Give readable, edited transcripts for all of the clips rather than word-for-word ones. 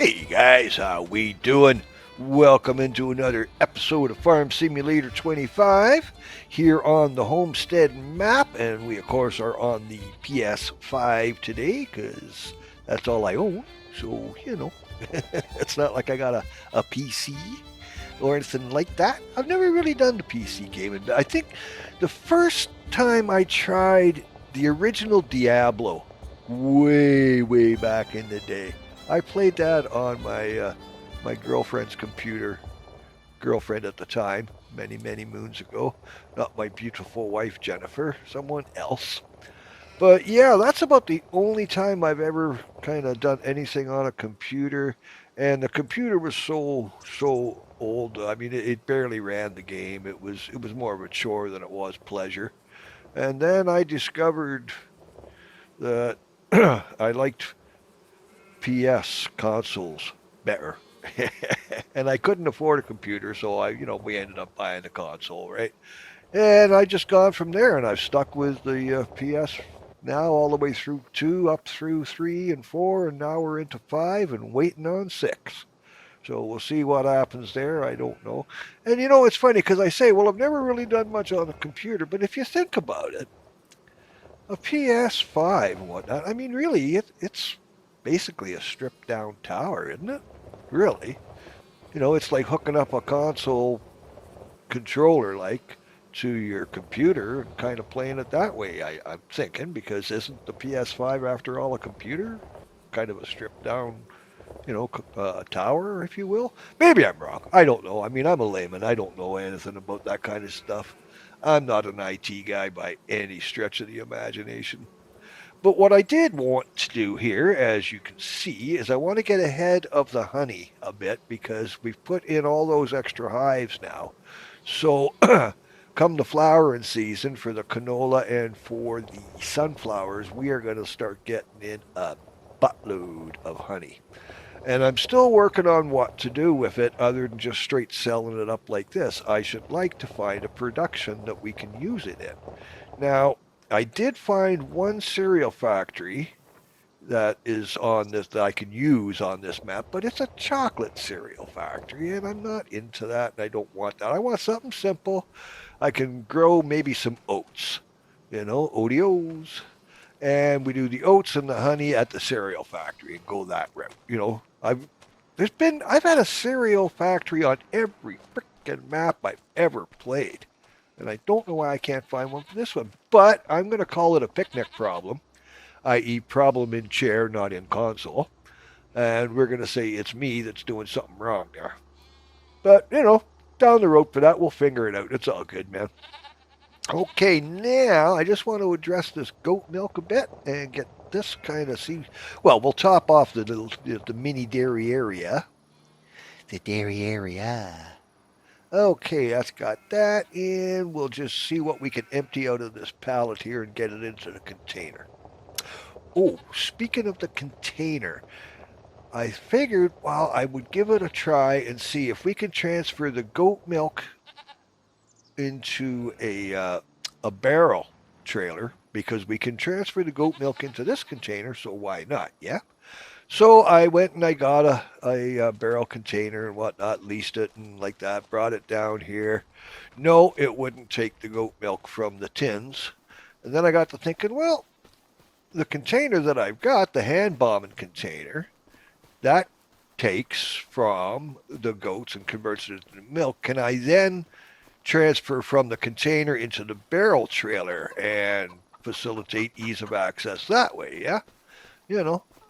Hey guys, how we doing? Welcome into another episode of Farm Simulator 25 here on the Homestead map, and we of course are on the PS5 today because that's all I own. So it's not like I got a PC or anything like that. I've never really done the PC gaming. I think the first time I tried the original Diablo, way back in the day. I played that on my girlfriend's computer. Girlfriend at the time, many moons ago. Not my beautiful wife Jennifer, someone else. But yeah, that's about the only time I've ever kind of done anything on a computer. And the computer was so old. I mean, it barely ran the game. It was more of a chore than it was pleasure. And then I discovered that I liked PS consoles better. And I couldn't afford a computer, so we ended up buying the console, right? And I just gone from there, and I've stuck with the PS now all the way through 2, up through 3 and 4, and now we're into 5 and waiting on 6. So we'll see what happens there. I don't know. And it's funny because I say, well, I've never really done much on a computer, but if you think about it, a PS5 and whatnot, I mean, really, it's basically a stripped down tower, isn't it? Really. It's like hooking up a console controller like to your computer and kind of playing it that way. I'm thinking because isn't the PS5 after all a computer, kind of a stripped down, tower, if you will. Maybe I'm wrong. I don't know. I mean, I'm a layman. I don't know anything about that kind of stuff. I'm not an IT guy by any stretch of the imagination. But what I did want to do here, as you can see, is I want to get ahead of the honey a bit because we've put in all those extra hives now. So come the flowering season for the canola and for the sunflowers, we are going to start getting in a buttload of honey. And I'm still working on what to do with it other than just straight selling it up like this. I should like to find a production that we can use it in. Now, I did find one cereal factory that is on this that I can use on this map, but it's a chocolate cereal factory, and I'm not into that, and I don't want that. I want something simple. I can grow maybe some oats, Oreos, and we do the oats and the honey at the cereal factory and go that route. I've had a cereal factory on every frickin' map I've ever played. And I don't know why I can't find one for this one. But I'm going to call it a picnic problem, i.e. problem in chair, not in console. And we're going to say it's me that's doing something wrong there. But, down the road for that, we'll figure it out. It's all good, man. Okay, now I just want to address this goat milk a bit and get this kind of see. Well, we'll top off the mini dairy area. The dairy area. Okay, that's got that in. We'll just see what we can empty out of this pallet here and get it into the container. Oh, speaking of the container, I figured, well, I would give it a try and see if we can transfer the goat milk into a barrel trailer because we can transfer the goat milk into this container, so why not, yeah? So I went and I got a barrel container and whatnot, leased it and like that, brought it down here. No, it wouldn't take the goat milk from the tins. And then I got to thinking, well, the container that I've got, the hand bombing container, that takes from the goats and converts it into milk. Can I then transfer from the container into the barrel trailer and facilitate ease of access that way, yeah?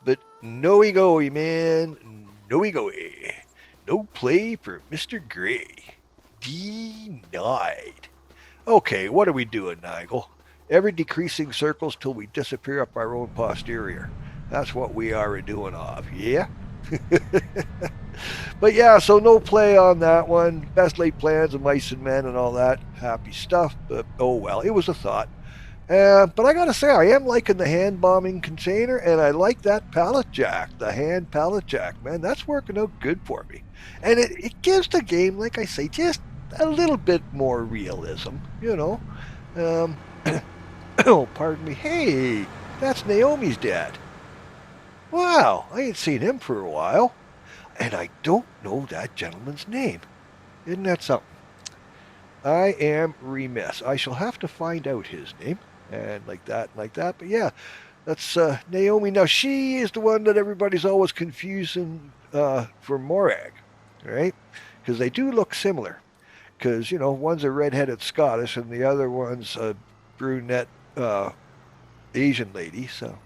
But no ego, man. No ego. No play for Mr. Gray. Denied. Okay, what are we doing, Nigel? Ever decreasing circles till we disappear up our own posterior. That's what we are doing off, yeah? But yeah, so no play on that one. Best laid plans of mice and men and all that happy stuff. But oh well, it was a thought. But I gotta say, I am liking the hand bombing container, and I like that pallet jack, the hand pallet jack, man. That's working out good for me. And it gives the game, like I say, just a little bit more realism, Oh, pardon me. Hey, that's Naomi's dad. Wow, I ain't seen him for a while. And I don't know that gentleman's name. Isn't that something? I am remiss. I shall have to find out his name. And like that, like that. But yeah, that's Naomi. Now, she is the one that everybody's always confusing for Morag, right? Because they do look similar. Because, one's a redheaded Scottish and the other one's a brunette uh, Asian lady. So,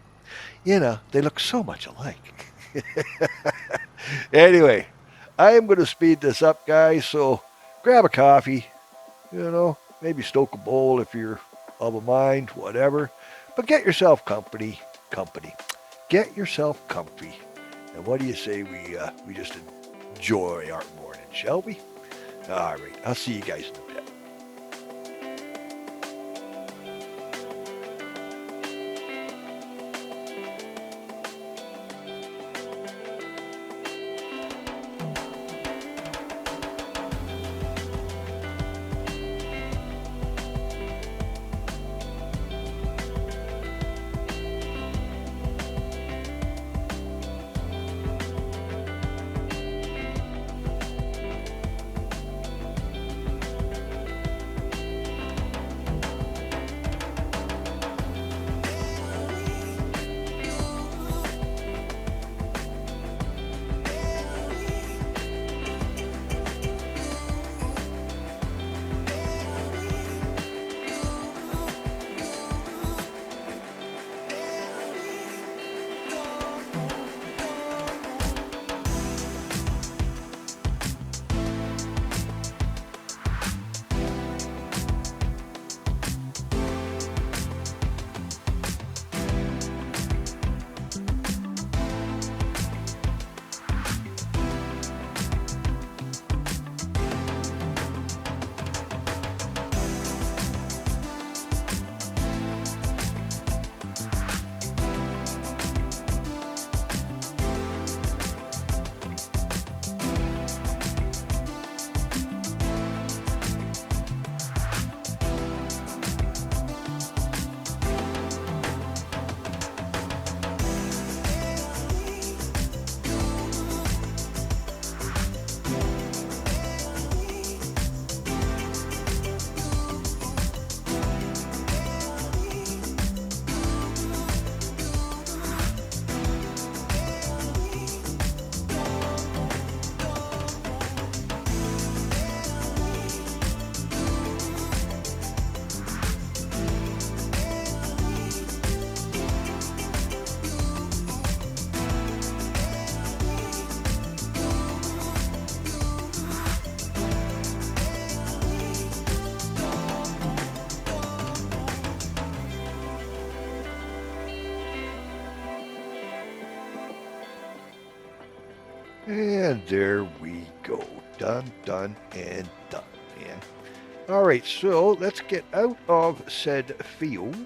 they look so much alike. Anyway, I am going to speed this up, guys. So grab a coffee, maybe stoke a bowl if you're of a mind, whatever. But get yourself company. Get yourself comfy. And what do you say we just enjoy our morning, shall we? All right, I'll see you guys in a bit. And there we go. Done, and done, man. All right, so let's get out of said field.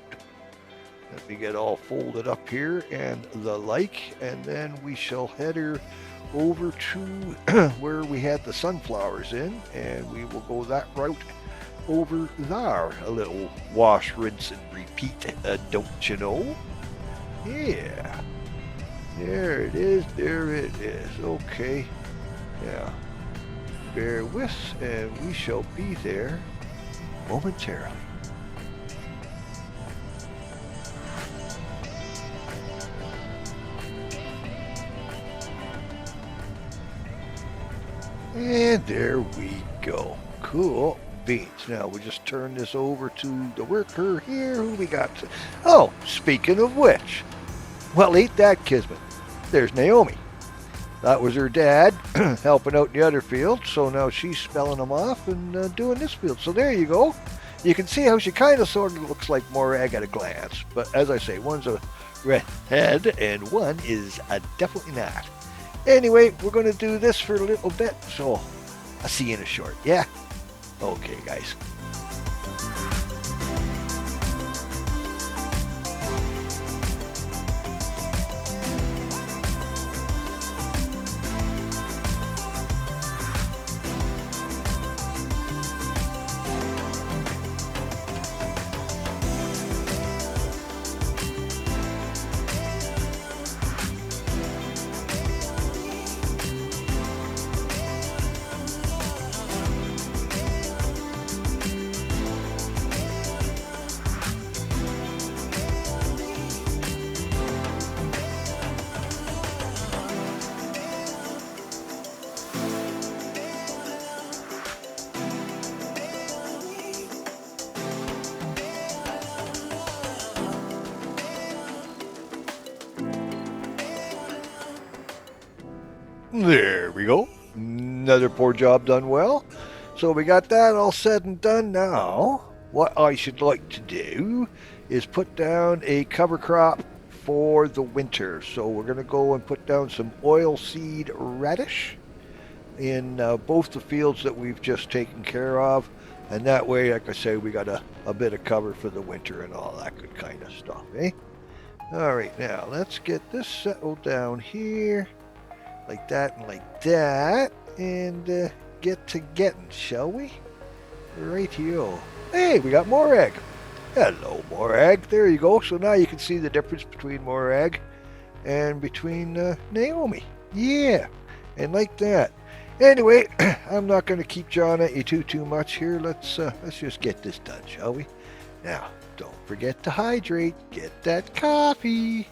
Let me get all folded up here and the like, and then we shall head her over to where we had the sunflowers in, and we will go that route over there. A little wash, rinse, and repeat, don't you know? Yeah. There it is, there it is. Okay. Yeah. Bear with, and we shall be there momentarily. And there we go. Cool beans. Now we just turn this over to the worker here. Who we got? Oh, speaking of which, well, ain't that kismet? There's Naomi. That was her dad helping out in the other field, so now she's spelling them off and doing this field. So there you go. You can see how she kind of sort of looks like Morag at a glance. But as I say, one's a redhead and one is definitely not. Anyway, we're going to do this for a little bit, so I'll see you in a short. Yeah? Okay, guys. There we go. Another poor job done well. So we got that all said and done. Now, what I should like to do is put down a cover crop for the winter. So we're going to go and put down some oilseed radish in both the fields that we've just taken care of. And that way, like I say, we got a bit of cover for the winter and all that good kind of stuff, eh? All right, now let's get this settled down here. Like that and like that. And get to getting, shall we? Rightio. Hey, we got Morag. Hello, Morag. There you go. So now you can see the difference between Morag and between Naomi. Yeah, and like that. Anyway, I'm not going to keep jawing at you too much here. Let's just get this done, shall we? Now, don't forget to hydrate. Get that coffee.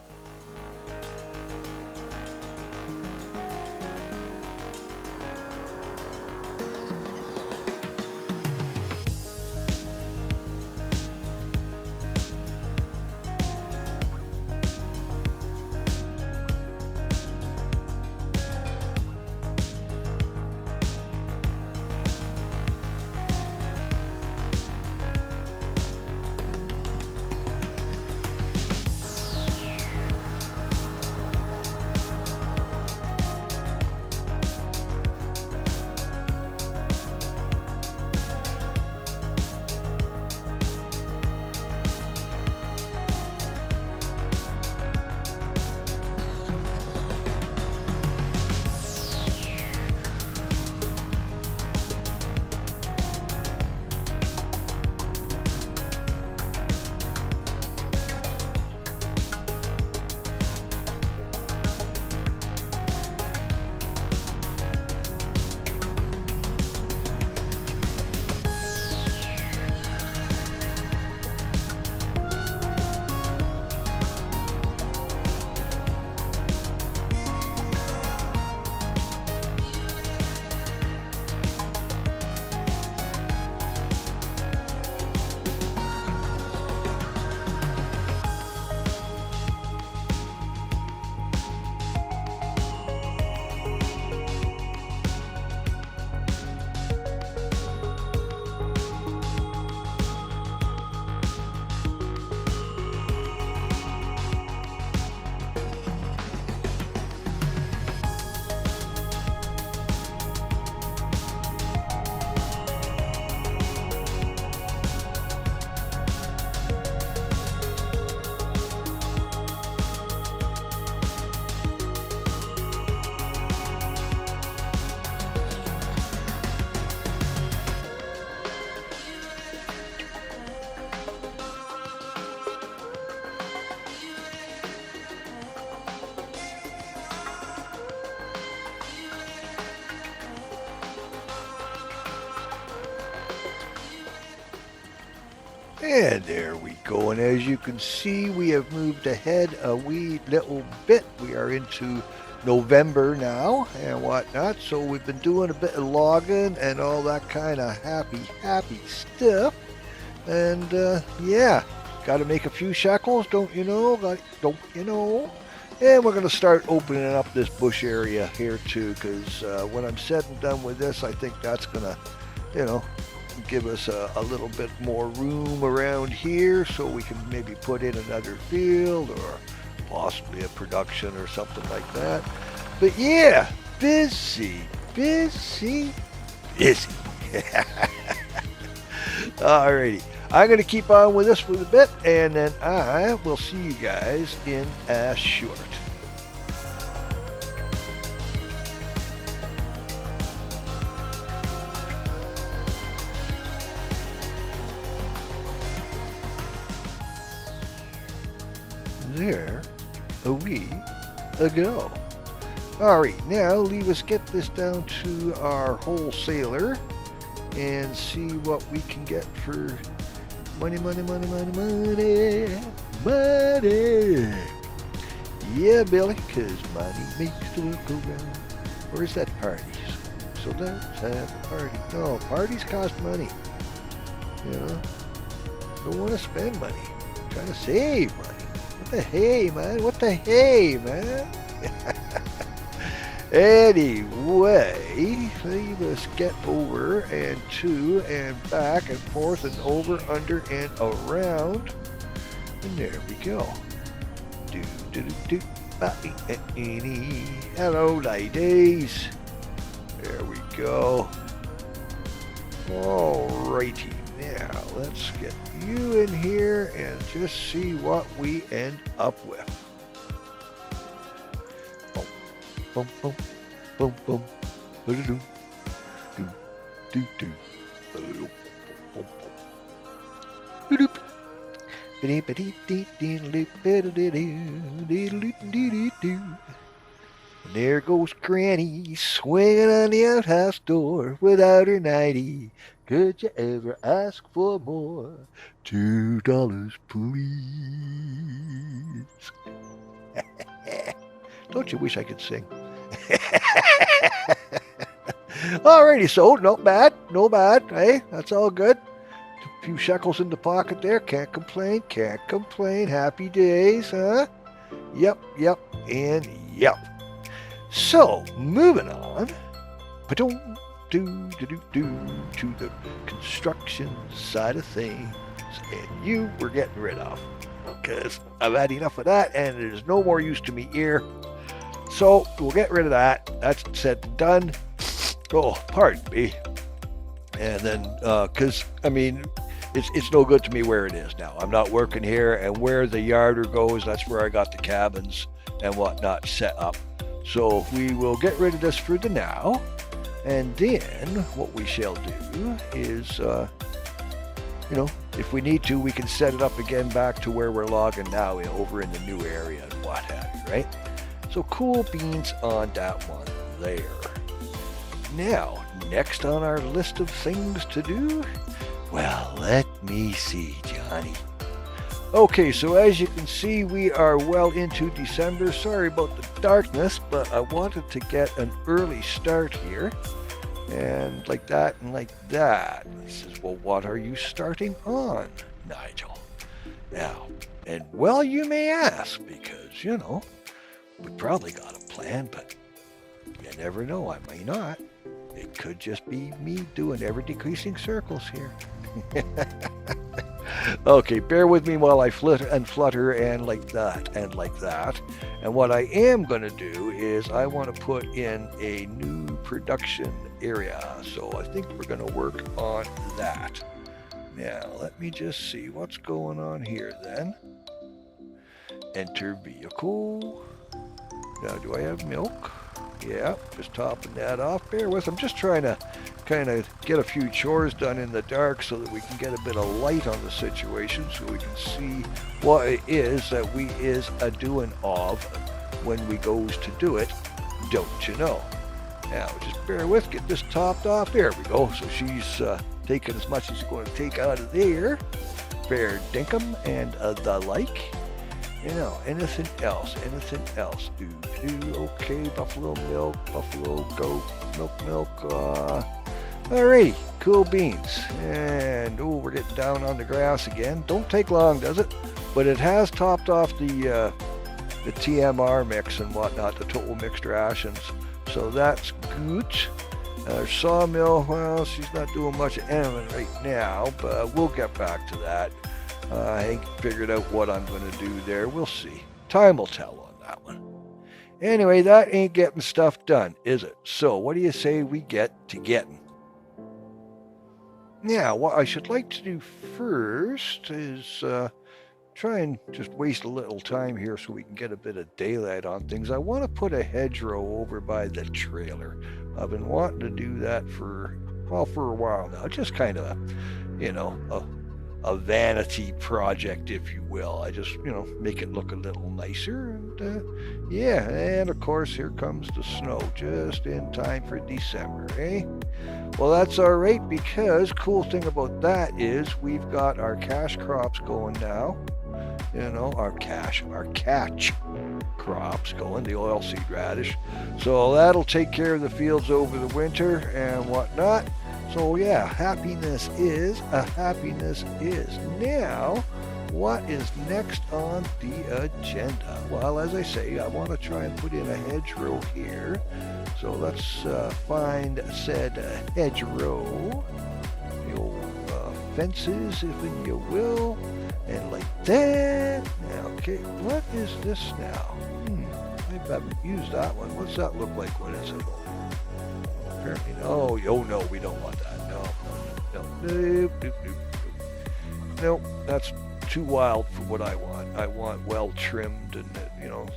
And there we go. And as you can see, we have moved ahead a wee little bit. We are into November now and whatnot. So we've been doing a bit of logging and all that kind of happy stuff. And yeah, got to make a few shekels, don't you know? Don't you know? And we're going to start opening up this bush area here too, because when I'm said and done with this, I think that's going to, you know, give us a little bit more room around here so we can maybe put in another field or possibly a production or something like that. But yeah, busy. Alrighty, I'm going to keep on with this for a bit, and then I will see you guys in a short. There a wee ago. Alright, now leave us get this down to our wholesaler and see what we can get for money. Yeah, Billy, because money makes the world go round. Where's that parties? So let's have a party. No, parties cost money. You know, don't want to spend money. I'm trying to save money. What the hey, man? Anyway, let's get over and to and back and forth and over, under, and around. And there we go. Do, do, do, do. Hello, ladies. There we go. Alrighty, now let's get you in here and just see what we end up with. Boom, boom, boom, boom, boom, do, do, do, boom, boom, boom. And there goes Granny swinging on the outhouse door without her nightie. Could you ever ask for more? $2, please. Don't you wish I could sing? Alrighty, so no bad, hey, that's all good. A few shekels in the pocket there, can't complain, happy days, huh? Yep, and yep. So, moving on, to the construction side of things, and you we're getting rid of, because I've had enough of that, and there's no more use to me here. So we'll get rid of that. That's said and done. Oh, pardon me. And then, because I mean, it's no good to me where it is now. I'm not working here, and where the yarder goes, that's where I got the cabins and whatnot set up. So we will get rid of this for the now, and then what we shall do is, if we need to, we can set it up again back to where we're logging now, over in the new area and what have you, right? So cool beans on that one there. Now, next on our list of things to do, well, let me see, Johnny. Okay, so as you can see, we are well into December. Sorry about the darkness, but I wanted to get an early start here. And like that and like that. He says, well, what are you starting on, Nigel? Now, and well, you may ask, because, we probably got a plan, but you never know, I may not. It could just be me doing ever-decreasing circles here. Okay, bear with me while I flutter and like that and like that. And what I am going to do is I want to put in a new production area. So I think we're going to work on that. Now, let me just see what's going on here then. Enter vehicle. Now, do I have milk? Yeah, just topping that off. Bear with, I'm just trying to kind of get a few chores done in the dark so that we can get a bit of light on the situation so we can see what it is that we is a doing of when we goes to do it, don't you know? Now, just bear with, get this topped off. There we go. So she's taking as much as she's going to take out of there. Fair dinkum and the like. Anything else? Okay, buffalo milk, buffalo goat, milk. Alrighty, cool beans. And, we're getting down on the grass again. Don't take long, does it? But it has topped off the TMR mix and whatnot, the total mixed rations. So that's good. Our sawmill, well, she's not doing much of anything right now, but we'll get back to that. I ain't figured out what I'm going to do there. We'll see. Time will tell on that one. Anyway, that ain't getting stuff done, is it? So, what do you say we get to getting? Now, what I should like to do first is try and just waste a little time here so we can get a bit of daylight on things. I want to put a hedgerow over by the trailer. I've been wanting to do that for a while now. Just kind of, a vanity project, if you will. I just, make it look a little nicer. And, and of course, here comes the snow just in time for December, eh? Well, that's all right, because cool thing about that is we've got our cash crops going now. Our catch crops going, the oilseed radish. So that'll take care of the fields over the winter and whatnot. So yeah, happiness is. Now, what is next on the agenda? Well, as I say, I want to try and put in a hedgerow here. So let's find said hedgerow. The old fences, if you will. And like that. Okay, what is this now? I haven't used that one. What's that look like? What is it? Apparently, no. Oh no, we don't want that. Nope, that's too wild for what I want. I want well trimmed and,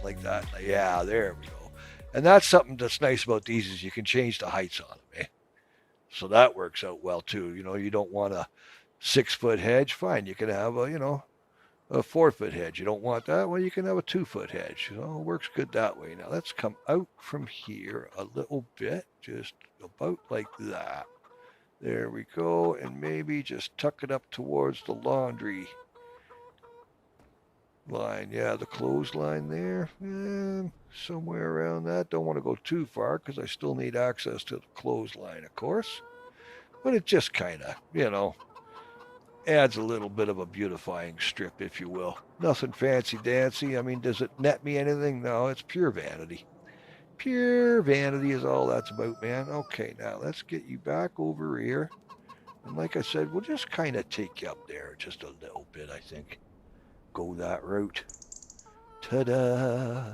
like that. Yeah, there we go. And that's something that's nice about these is you can change the heights on them, eh? So that works out well too. You don't want a 6-foot hedge. Fine, you can have a 4-foot hedge. You don't want that? Well, you can have a 2-foot hedge. It works good that way. Now let's come out from here a little bit, just about like that. There we go, and maybe just tuck it up towards the laundry line. Yeah, the clothesline there. Somewhere around that. Don't want to go too far because I still need access to the clothesline, of course. But it just kind of, adds a little bit of a beautifying strip, if you will. Nothing fancy-dancy. I mean, does it net me anything? No, it's pure vanity. Pure vanity is all that's about, man. Okay, now let's get you back over here. And like I said, we'll just kind of take you up there just a little bit, I think. Go that route. Ta-da!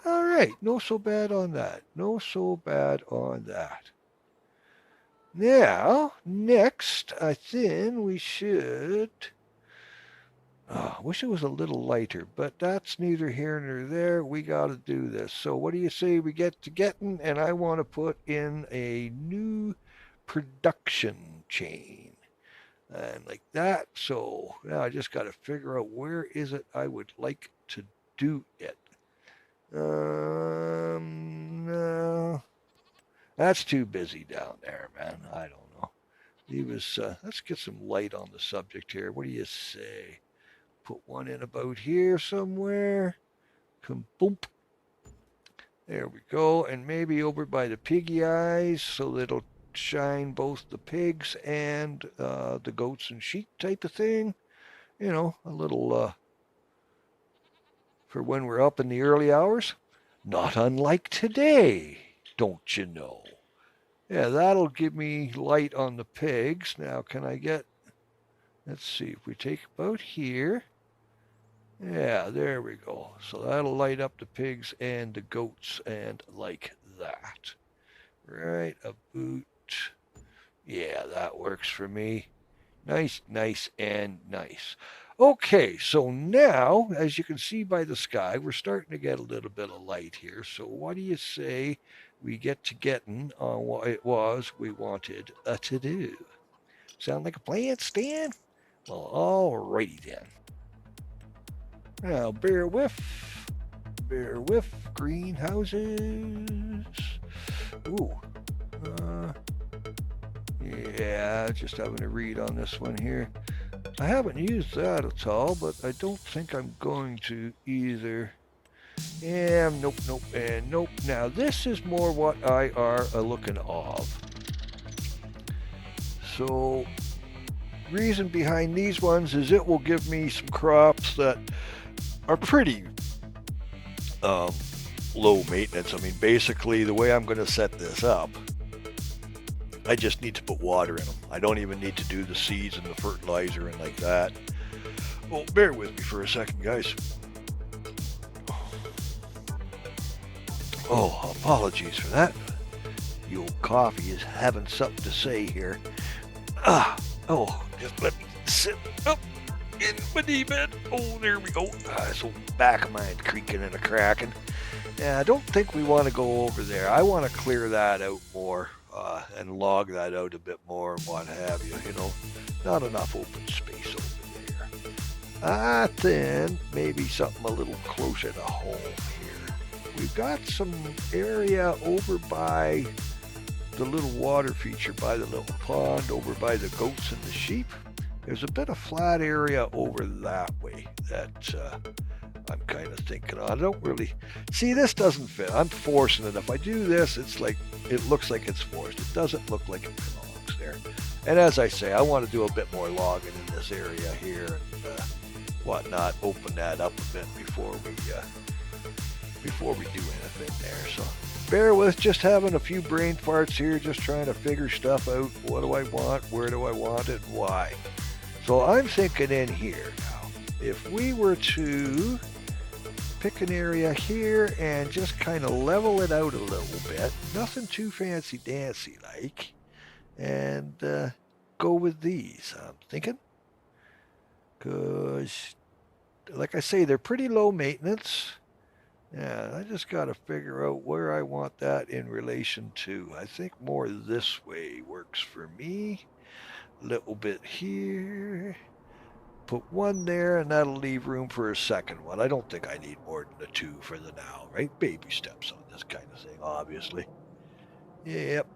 All right, no so bad on that. No so bad on that. Now, next, I think we should... I wish it was a little lighter, but that's neither here nor there. We got to do this. So what do you say we get to getting? And I want to put in a new production chain. And like that. So now I just got to figure out where is it I would like to do it. No. That's too busy down there, man. I don't know. Let's get some light on the subject here. What do you say? Put one in about here somewhere. Boom. There we go. And maybe over by the piggy eyes so that it'll shine both the pigs and the goats and sheep type of thing. A little for when we're up in the early hours. Not unlike today, don't you know? Yeah, that'll give me light on the pigs. Now, can I get... Let's see, if we take about here... Yeah, there we go. So that'll light up the pigs and the goats and like that. Right about... Yeah, that works for me. Nice, and nice. Okay, so now, as you can see by the sky, we're starting to get a little bit of light here. So what do you say we get to getting on what it was we wanted to do? Sound like a plan, Stan? Well, alrighty then. Now, bear with greenhouses. Ooh. Yeah, just having a read on this one here. I haven't used that at all, but I don't think I'm going to either. Yeah, nope, and nope. Now, this is more what I are looking of. So, reason behind these ones is it will give me some crops that are pretty low maintenance. I mean, basically, the way I'm going to set this up, I just need to put water in them. I don't even need to do the seeds and the fertilizer and like that. Well, bear with me for a second, guys. Oh, apologies for that. The old coffee is having something to say here. Just let me sit up in my knee bed. Oh, there we go. So back of mine creaking and a cracking. Yeah, I don't think we want to go over there. I want to clear that out more and log that out a bit more and what have you. Not enough open space over there. I think maybe something a little closer to home here. We've got some area over by the little water feature, by the little pond, over by the goats and the sheep. There's a bit of flat area over that way that I'm kind of thinking on. I don't really... See, this doesn't fit. I'm forcing it. If I do this, it looks like it's forced. It doesn't look like it belongs there. And as I say, I want to do a bit more logging in this area here. And whatnot, open that up a bit before we do anything there. So bear with, just having a few brain farts here, just trying to figure stuff out. What do I want? Where do I want it? Why? So I'm thinking in here now, if we were to pick an area here and just kind of level it out a little bit, nothing too fancy dancy like, and go with these, I'm thinking. Because, like I say, they're pretty low maintenance. Yeah, I just got to figure out where I want that in relation to. I think more this way works for me. A little bit here. Put one there, and that'll leave room for a second one. I don't think I need more than a two for the now, right? Baby steps on this kind of thing, obviously. Yep,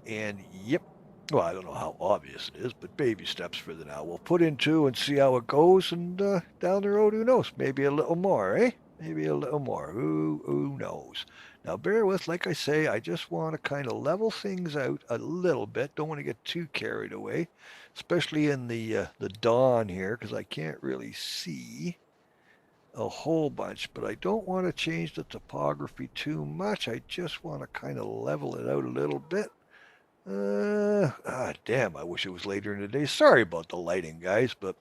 and yep. Well, I don't know how obvious it is, but baby steps for the now. We'll put in two and see how it goes, and down the road, who knows? Maybe a little more, eh? Maybe a little more. Who knows? Now, bear with, like I say, I just want to kind of level things out a little bit. Don't want to get too carried away, especially in the dawn here, because I can't really see a whole bunch. But I don't want to change the topography too much. I just want to kind of level it out a little bit. Damn, I wish it was later in the day. Sorry about the lighting, guys, but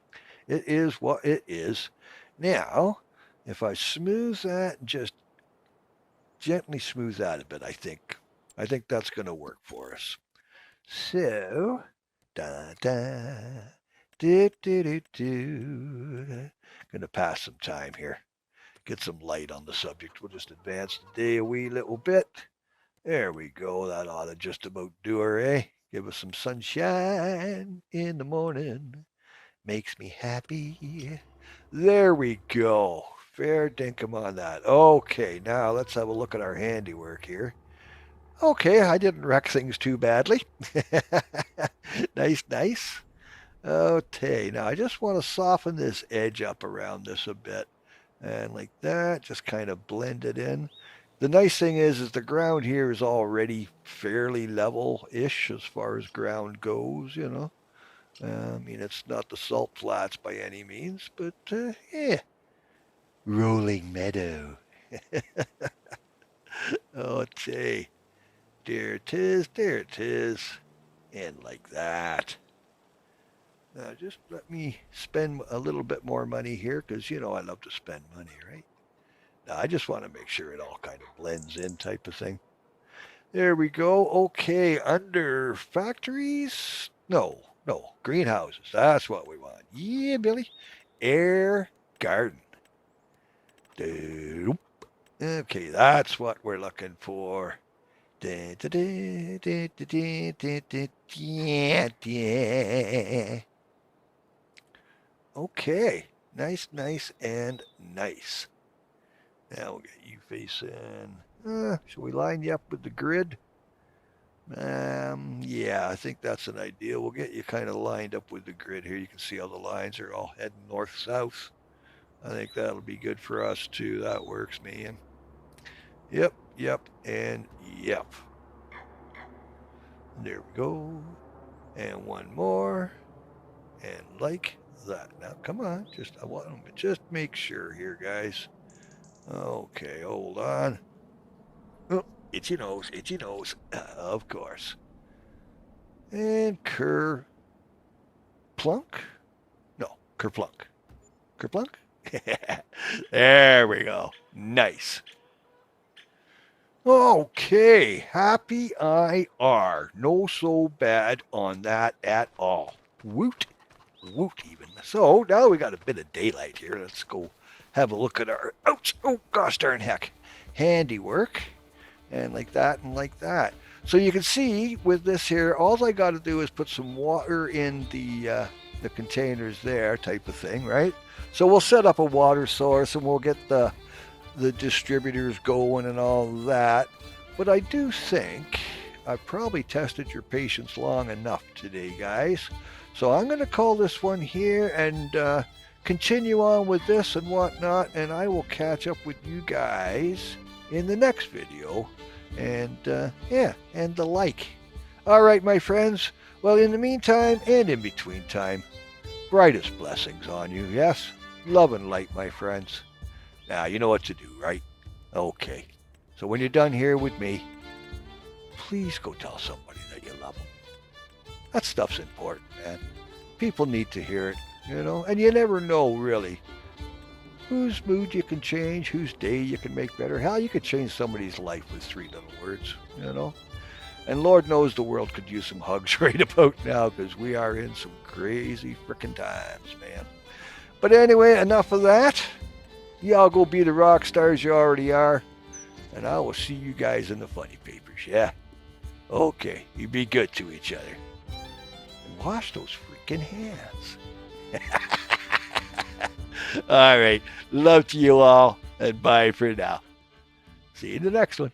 it is what it is. Now, if I smooth that, just gently smooth that a bit, I think that's going to work for us. So, da da, do do do do. Going to pass some time here. Get some light on the subject. We'll just advance the day a wee little bit. There we go. That ought to just about do her, eh? Give us some sunshine in the morning. Makes me happy. There we go. Fair dinkum on that. Okay, now let's have a look at our handiwork here. Okay, I didn't wreck things too badly. Nice. Okay, now I just want to soften this edge up around this a bit. And like that, just kind of blend it in. The nice thing is the ground here is already fairly level-ish as far as ground goes, you know. I mean, it's not the salt flats by any means, but yeah. Rolling meadow. Okay. There it is. And like that. Now just let me spend a little bit more money here, because you know I love to spend money, right? Now I just want to make sure it all kind of blends in type of thing. There we go. Okay, under factories? No, greenhouses. That's what we want. Yeah, Billy. Air garden. Okay, that's what we're looking for. Okay, nice, and nice. Now we'll get you facing. Should we line you up with the grid? Yeah, I think that's an idea. We'll get you kind of lined up with the grid here. You can see how the lines are all heading north-south. I think that'll be good for us too. That works, man. Yep, and yep. There we go. And one more. And like that. Now, come on. I want to just make sure here, guys. Okay, hold on. Oh, itchy nose. Of course. And kerplunk? No, kerplunk. Kerplunk? There we go. Nice. Okay, happy I are. No so bad on that at all. Woot even. So now we got a bit of daylight here. Let's go have a look at our, ouch, oh gosh darn heck, handiwork. And like that and like that. So you can see with this here, all I got to do is put some water in the containers there type of thing, right? So we'll set up a water source and we'll get the distributors going and all that. But I do think I've probably tested your patience long enough today, guys. So I'm going to call this one here and continue on with this and whatnot. And I will catch up with you guys in the next video. And yeah, and the like. All right, my friends. Well, in the meantime and in between time, brightest blessings on you, yes? Love and light, my friends. Now, you know what to do, right? Okay. So when you're done here with me, please go tell somebody that you love them. That stuff's important, man. People need to hear it, and you never know, really, whose mood you can change, whose day you can make better. Hell, you could change somebody's life with 3 little words. And Lord knows the world could use some hugs right about now because we are in some crazy frickin' times, man. But anyway, enough of that. Y'all go be the rock stars you already are. And I will see you guys in the funny papers, yeah? Okay, you be good to each other. And wash those freaking hands. All right, love to you all, and bye for now. See you in the next one.